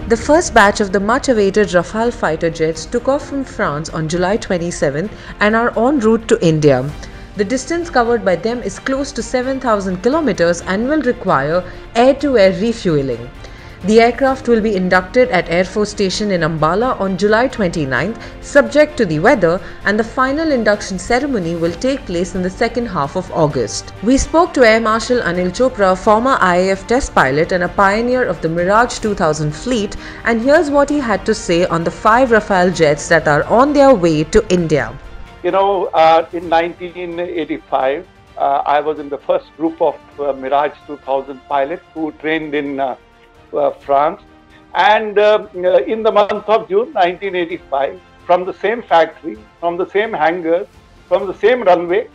The first batch of the much-awaited Rafale fighter jets took off from France on July 27 and are en route to India. The distance covered by them is close to 7,000 kilometers and will require air-to-air refueling. The aircraft will be inducted at Air Force Station in Ambala on July 29th, subject to the weather, and the final induction ceremony will take place in the second half of August. We spoke to Air Marshal Anil Chopra, former IAF test pilot and a pioneer of the Mirage 2000 fleet, and here's what he had to say on the 5 Rafale jets that are on their way to India. You know, in 1985, I was in the first group of Mirage 2000 pilots who trained in France, and in the month of June 1985, from the same factory, from the same hangars, from the same runway,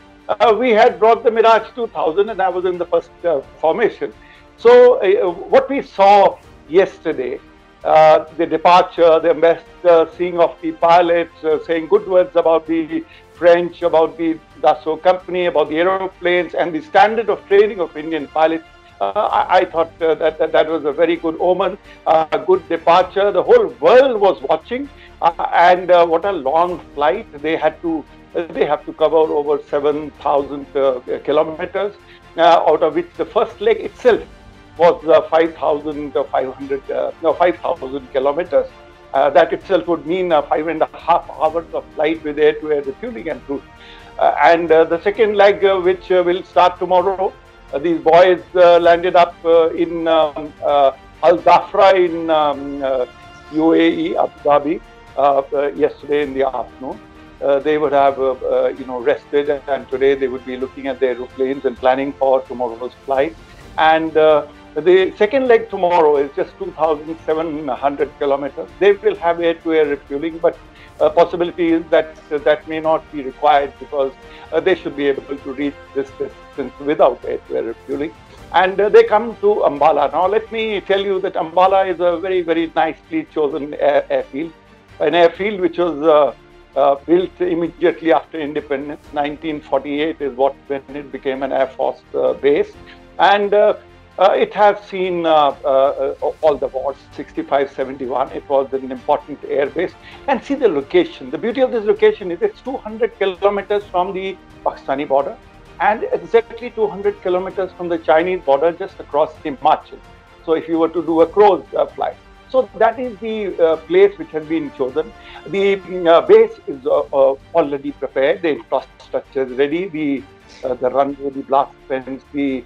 we had brought the Mirage 2000, and I was in the first formation. So what we saw yesterday, the departure, the ambassador seeing off the pilots, saying good words about the French, about the Dassault company, about the aeroplanes, and the standard of training of Indian pilots. I thought that was a very good omen, a good departure. The whole world was watching, and what a long flight. They have to cover over 7,000 kilometers, out of which the first leg itself was 5,000 kilometers. That itself would mean 5.5 hours of flight with air-to-air refueling and cruise. And the second leg, which will start tomorrow, these boys landed up in Al Dhafra in UAE, Abu Dhabi, yesterday in the afternoon. They would have, rested, and today they would be looking at their aeroplanes and planning for tomorrow's flight. And the second leg tomorrow is just 2,700 kilometers. They will have air-to-air refueling, but possibility is that that may not be required because they should be able to reach this distance without air-to-air refueling. And they come to Ambala. Now, let me tell you that Ambala is a very, very nicely chosen airfield, an airfield which was built immediately after independence. 1948 is when it became an Air Force base. And it has seen all the wars, 65, 71. It was an important air base. And see the location. The beauty of this location is it's 200 kilometers from the Pakistani border and exactly 200 kilometers from the Chinese border just across Himachal. So if you were to do a cross flight. So that is the place which has been chosen. The base is already prepared. The infrastructure is ready. The runway, the blast fence, the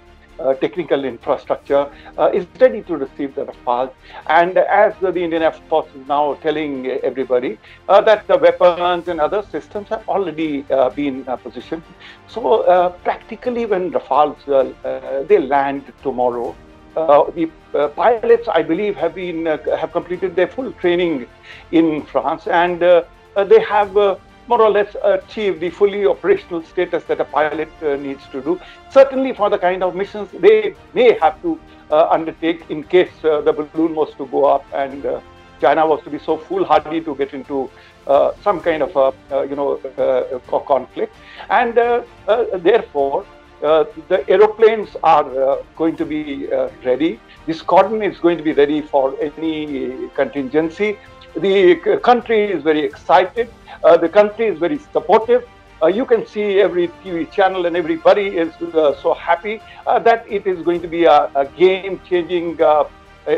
technical infrastructure is ready to receive the Rafale. And as the Indian Air Force is now telling everybody that the weapons and other systems have already been positioned. So practically when Rafales they land tomorrow, the pilots, I believe, have completed their full training in France, and they have more or less achieve the fully operational status that a pilot needs to do. Certainly for the kind of missions they may have to undertake in case the balloon was to go up and China was to be so foolhardy to get into some kind of conflict. And therefore, the aeroplanes are going to be ready. The squadron is going to be ready for any contingency. The country is very excited. The country is very supportive. You can see every TV channel and everybody is so happy that it is going to be a game-changing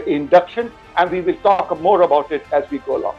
induction, and we will talk more about it as we go along.